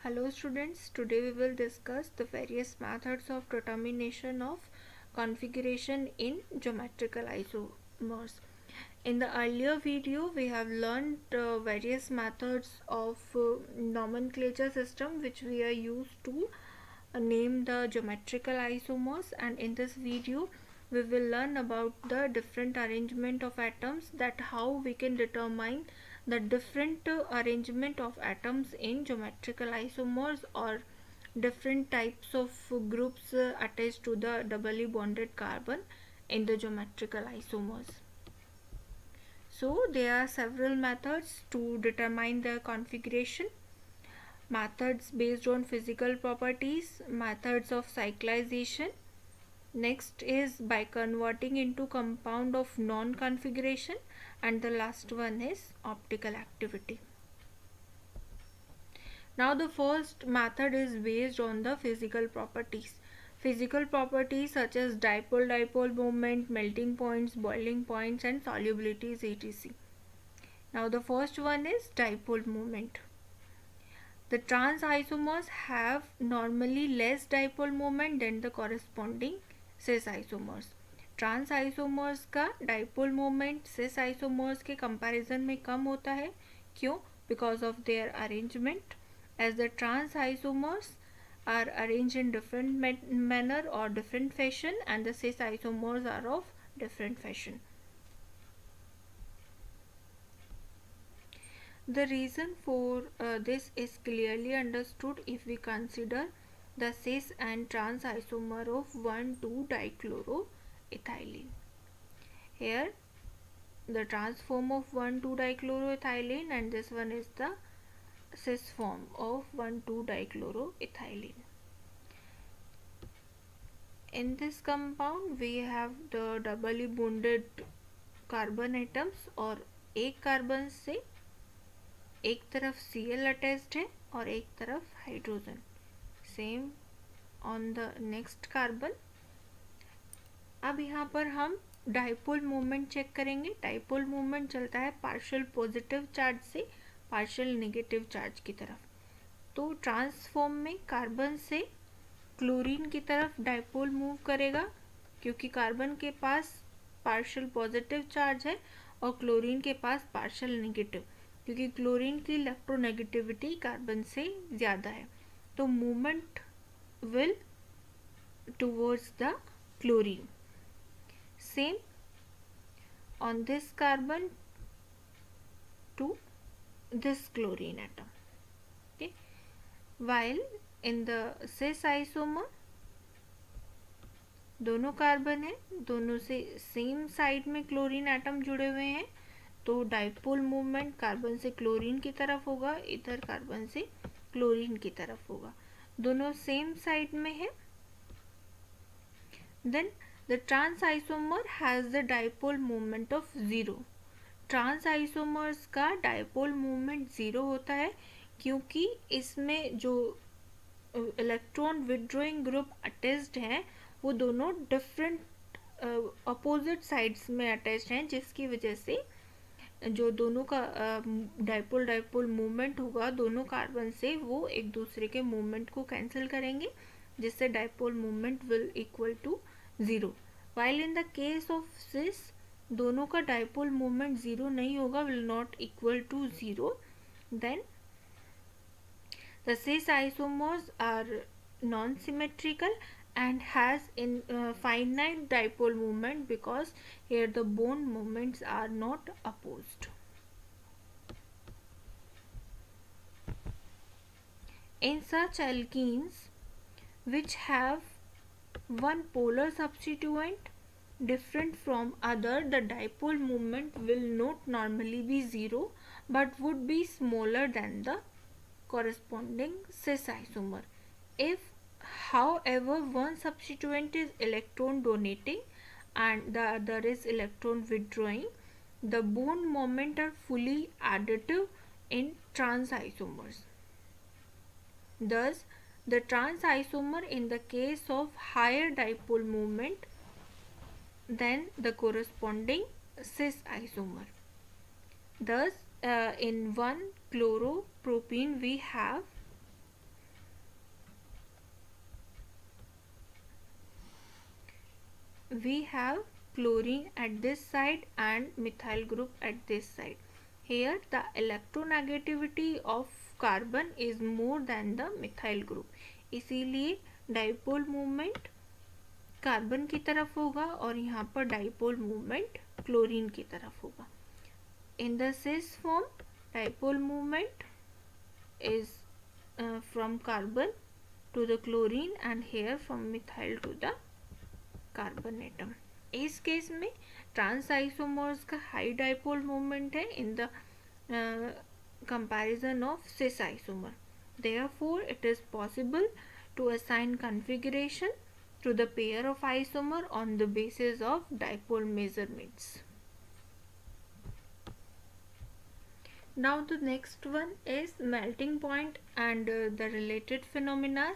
Hello students, today we will discuss the various methods of determination of configuration in geometrical isomers. In the earlier video we have learned various methods of nomenclature system which we are used to name the geometrical isomers, and in this video we will learn about the different arrangement of atoms, that how we can determine the different arrangement of atoms in geometrical isomers or different types of groups attached to the doubly bonded carbon in the geometrical isomers. So there are several methods to determine the configuration: methods based on physical properties, methods of cyclization. Next is by converting into compound of non-configuration, and the last one is optical activity. Now the first method is based on the physical properties. Physical properties such as dipole-dipole moment, melting points, boiling points and solubilities etc. Now the first one is dipole moment. The trans isomers have normally less dipole moment than the corresponding cis isomers. Trans isomers का dipole moment cis isomers के comparison में कम होता है. क्यों? Because of their arrangement, as the trans isomers are arranged in different manner or different fashion, and the cis isomers are of different fashion. The reason for this is clearly understood if we consider the cis and trans isomer of 1,2-dichloroethylene. Here the trans form of 1,2-dichloroethylene, and this one is the cis form of 1,2-dichloroethylene. In this compound we have the doubly bonded carbon atoms, और एक carbon से एक तरफ Cl attached है और एक तरफ hydrogen. Same on the next carbon. अब यहाँ पर हम डाइपोल मोमेंट चेक करेंगे. डाइपोल मोमेंट चलता है पार्शियल पॉजिटिव चार्ज से पार्शियल नेगेटिव चार्ज की तरफ. तो ट्रांसफॉर्म में कार्बन से क्लोरीन की तरफ डाइपोल मूव करेगा, क्योंकि कार्बन के पास पार्शियल पॉजिटिव चार्ज है और क्लोरीन के पास पार्शियल नेगेटिव, क्योंकि क्लोरीन की इलेक्ट्रोनेगेटिविटी कार्बन से ज़्यादा है. तो movement will towards the chlorine. Same on this carbon to this chlorine atom. Okay, while in the cis isomer दोनों कार्बन है, दोनों से सेम साइड में क्लोरीन एटम जुड़े हुए हैं, तो डाइपोल मूवमेंट कार्बन से क्लोरीन की तरफ होगा, इधर कार्बन से क्लोरीन की तरफ होगा. दोनों सेम साइड में है. Then the trans isomer has the dipole moment of 0. Trans isomers का डाइपोल मूवमेंट 0 होता है, क्योंकि इसमें जो इलेक्ट्रॉन विड्रॉइंग ग्रुप अटैच्ड हैं वो दोनों डिफरेंट अपोजिट साइड्स में अटैच्ड हैं, जिसकी वजह से जो दोनों का डाइपोल मूवमेंट होगा दोनों कार्बन से, वो एक दूसरे के मूवमेंट को कैंसिल करेंगे, जिससे dipole movement will equal to 0. While in the case of cis दोनों का डाइपोल मूवमेंट 0 नहीं होगा, will not equal to 0. Then the cis isomers are non symmetrical and has finite dipole moment, because here the bond moments are not opposed. In such alkenes which have one polar substituent different from other, the dipole moment will not normally be 0 but would be smaller than the corresponding cis isomer. If however one substituent is electron donating and the other is electron withdrawing, the bond moment are fully additive in trans isomers. Thus the trans isomer in the case of higher dipole moment than the corresponding cis isomer. Thus in 1-chloropropene we have we have chlorine at this side and methyl group at this side. Here the electronegativity of carbon is more than the methyl group, इसीलिए dipole movement carbon की तरफ होगा और यहाँ पर dipole movement chlorine की तरफ होगा. In the cis form, dipole movement is from carbon to the chlorine and here from methyl to the carbon atom. इस केस में trans isomers का high dipole moment है in the comparison of cis isomer. Therefore, it is possible to assign configuration to the pair of isomer on the basis of dipole measurements. Now the next one is melting point and the related phenomena.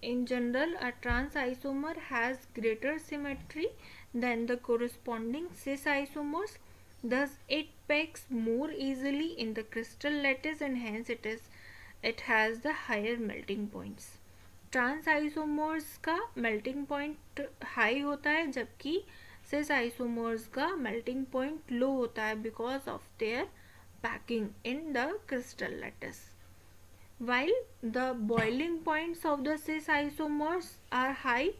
In general, a trans isomer has greater symmetry than the corresponding cis isomers. Thus, it packs more easily in the crystal lattice and hence it has the higher melting points. Trans isomers का melting point high होता है जबकि cis isomers का melting point low होता है because of their packing in the crystal lattice. While the boiling points of the cis isomers are high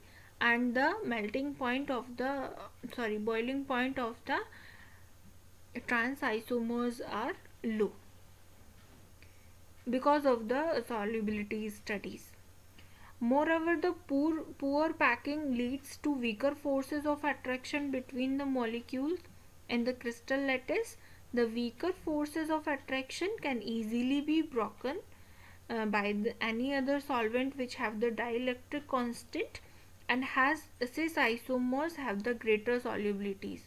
and the boiling point of the trans isomers are low because of the solubility studies. Moreover, the poor packing leads to weaker forces of attraction between the molecules in the crystal lattice. The weaker forces of attraction can easily be broken by any other solvent which have the dielectric constant and has cis isomers have the greater solubilities.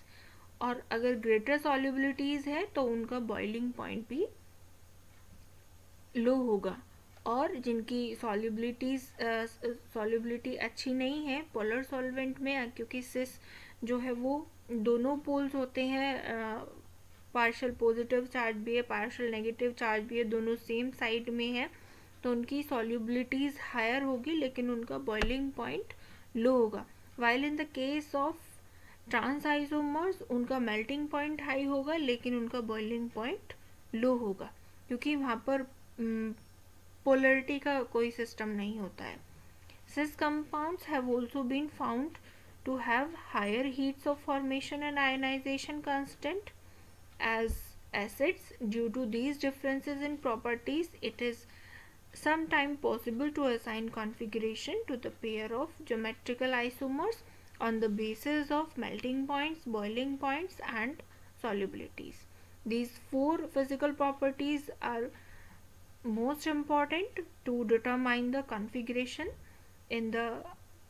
और अगर greater solubilities है तो उनका boiling point भी low होगा और जिनकी solubility अच्छी नहीं है polar solvent में क्योंकि cis जो है वो दोनों poles होते हैं पार्शियल पॉजिटिव चार्ज भी है पार्शियल नेगेटिव चार्ज भी है दोनों सेम साइड में है तो उनकी सॉल्युबिलिटीज हायर होगी लेकिन उनका बॉइलिंग पॉइंट लो होगा. While in the case of trans isomers उनका मेल्टिंग पॉइंट हाई होगा लेकिन उनका बॉइलिंग पॉइंट लो होगा क्योंकि वहाँ पर पोलरिटी का कोई सिस्टम नहीं होता है. Cis compounds have also been found to have higher heats of formation and ionization constant as acids. Due to these differences in properties, it is sometimes possible to assign configuration to the pair of geometrical isomers on the basis of melting points, boiling points and solubilities. These four physical properties are most important to determine the configuration in the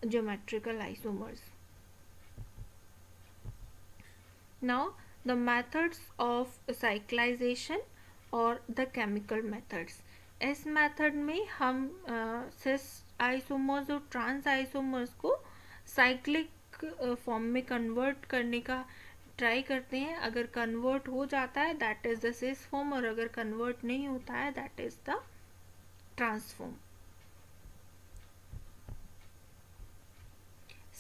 geometrical isomers. Now the methods of cyclization और the chemical methods. इस method में हम सिस isomers और trans isomers को cyclic form में convert करने का try करते हैं. अगर कन्वर्ट हो जाता है that is the cis form और अगर कन्वर्ट नहीं होता है that is the trans form.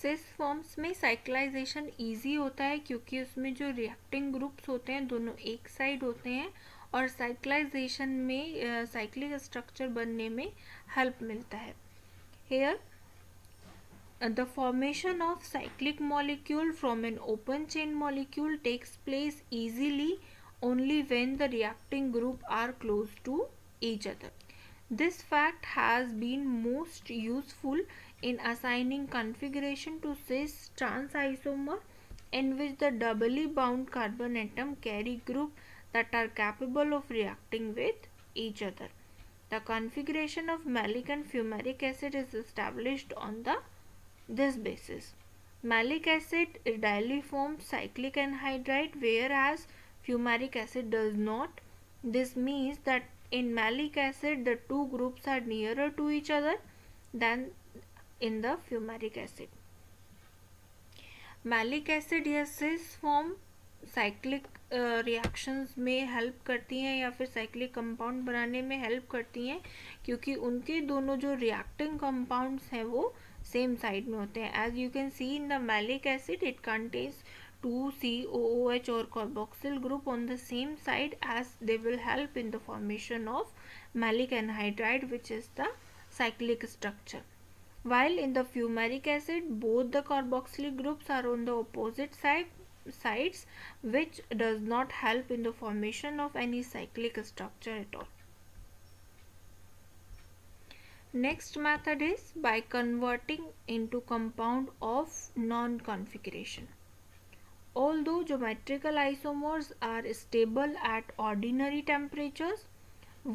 Cis forms में साइक्लाइजेशन इजी होता है क्योंकि उसमें जो रिएक्टिंग ग्रुप्स होते हैं दोनों एक साइड होते हैं और साइक्लाइजेशन में साइक्लिक स्ट्रक्चर बनने में हेल्प मिलता है. Here the formation of cyclic molecule from an open chain molecule takes place easily only when the reacting group are close to each other. This fact has been most useful in assigning configuration to cis trans isomer in which the doubly bound carbon atom carry group that are capable of reacting with each other. The configuration of malic and fumaric acid is established on this basis. Malic acid ideally forms cyclic anhydride whereas fumaric acid does not. This means that in malic acid the two groups are nearer to each other than in the fumaric acid. Malic acid या cis form cyclic reactions में help करती हैं या फिर cyclic compound बनाने में help करती हैं, क्योंकि उनके दोनों जो रिएक्टिंग कंपाउंड्स हैं वो सेम साइड में होते हैं. As you can see in the maleic acid it contains 2COOH or carboxyl group on the same side, as they will help in the formation of malic anhydride, which is the cyclic structure. While in the fumaric acid, both the carboxylic groups are on the opposite sides, which does not help in the formation of any cyclic structure at all. Next method is by converting into compound of non-configuration. Although geometrical isomers are stable at ordinary temperatures,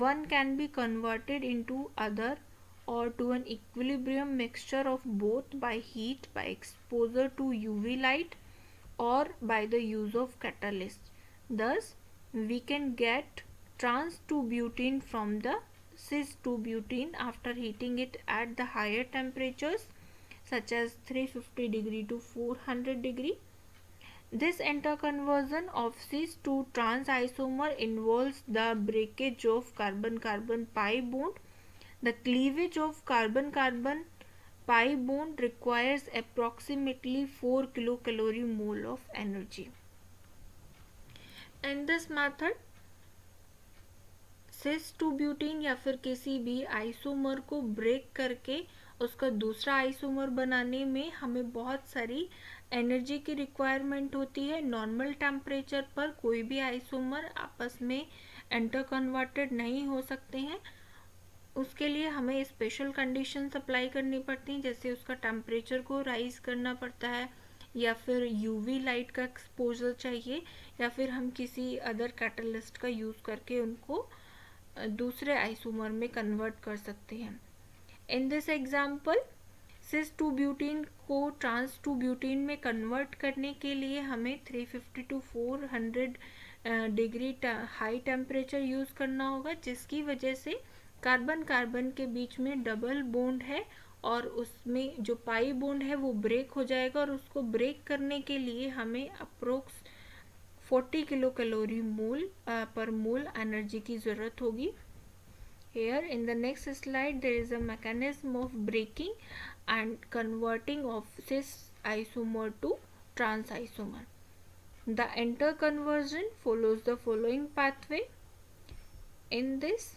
one can be converted into other or to an equilibrium mixture of both by heat, by exposure to UV light, or by the use of catalyst. Thus, we can get trans-2-butene from the cis-2-butene after heating it at the higher temperatures such as 350 degree to 400 degree. This interconversion of cis to trans isomer involves the breakage of carbon-carbon pi bond. The cleavage of carbon-carbon pi bond requires approximately 4 kilocalorie mole of energy. In this method, cis two butene या फिर किसी भी isomer को break करके उसका दूसरा isomer बनाने में हमें बहुत सारी एनर्जी की रिक्वायरमेंट होती है. नॉर्मल टेम्परेचर पर कोई भी आइसोमर आपस में एंटर कन्वर्टेड नहीं हो सकते हैं. उसके लिए हमें स्पेशल कंडीशंस अप्लाई करनी पड़ती हैं, जैसे उसका टेम्परेचर को राइज करना पड़ता है, या फिर यूवी लाइट का एक्सपोजर चाहिए, या फिर हम किसी अदर कैटलिस्ट का यूज़ करके उनको दूसरे आइसोमर में कन्वर्ट कर सकते हैं. In this example cis two butene को ट्रांस टू ब्यूटीन में कन्वर्ट करने के लिए हमें 350 to 400 degree high temperature use करना होगा, जिसकी वजह से कार्बन कार्बन के बीच में डबल बॉन्ड है और उसमें जो पाई बॉन्ड है वो ब्रेक हो जाएगा, और उसको ब्रेक करने के लिए हमें अप्रोक्स 40 किलो कैलोरी मोल पर मोल एनर्जी की ज़रूरत होगी. Here in the next slide there is a mechanism of breaking and converting of cis isomer to trans isomer. The interconversion follows the following pathway. In this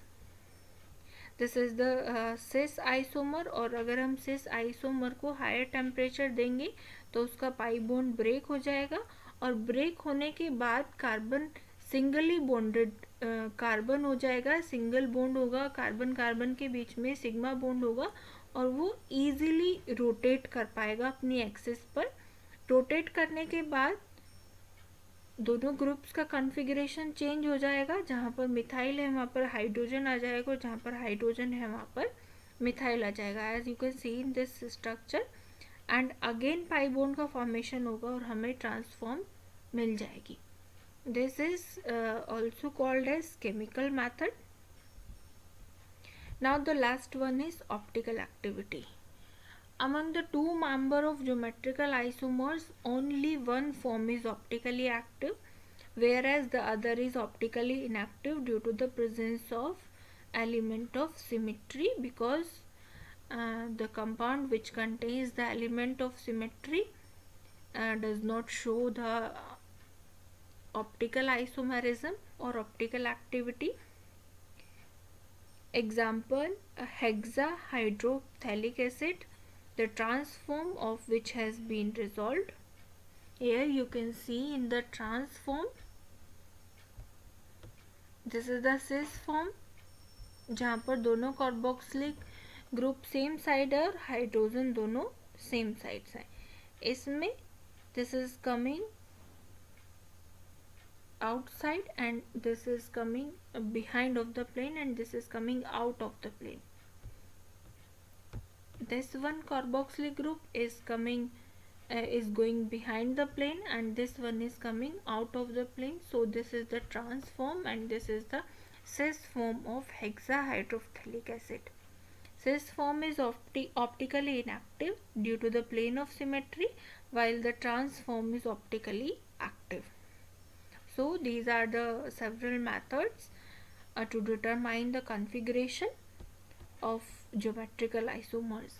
is the cis isomer, और अगर हम cis isomer को higher temperature देंगे तो उसका pi bond break हो जाएगा, और ब्रेक होने के बाद कार्बन सिंगली बॉन्डेड कार्बन हो जाएगा, सिंगल बॉन्ड होगा, कार्बन कार्बन के बीच में सिग्मा बॉन्ड होगा, और वो इजीली रोटेट कर पाएगा अपनी एक्सिस पर. रोटेट करने के बाद दोनों ग्रुप्स का कॉन्फ़िगरेशन चेंज हो जाएगा. जहाँ पर मिथाइल है वहाँ पर हाइड्रोजन आ जाएगा, और जहाँ पर हाइड्रोजन है वहाँ पर मिथाइल आ जाएगा, as you can see in this structure. And again pi bond का फॉर्मेशन होगा और हमें ट्रांसफॉर्म मिल जाएगी. This is also called as chemical method. Now the last one is optical activity. Among the two members of geometrical isomers, only one form is optically active, whereas the other is optically inactive due to the presence of element of symmetry, because the compound which contains the element of symmetry does not show the optical isomerism or optical activity. Example, a hexahydrophthalic acid, the trans form of which has been resolved. Here you can see in the trans form, this is the cis form, जहाँ पर दोनों carboxylic group same side है और hydrogen दोनों same sides हैं. इसमें this is coming outside and this is coming behind of the plane, and this is coming out of the plane. This one carboxylic group is going behind the plane, and this one is coming out of the plane. So this is the trans form, and this is the cis form of hexahydrophthalic acid. Cis form is optically inactive due to the plane of symmetry, while the trans form is optically active. So these are the several methods to determine the configuration of geometrical isomers.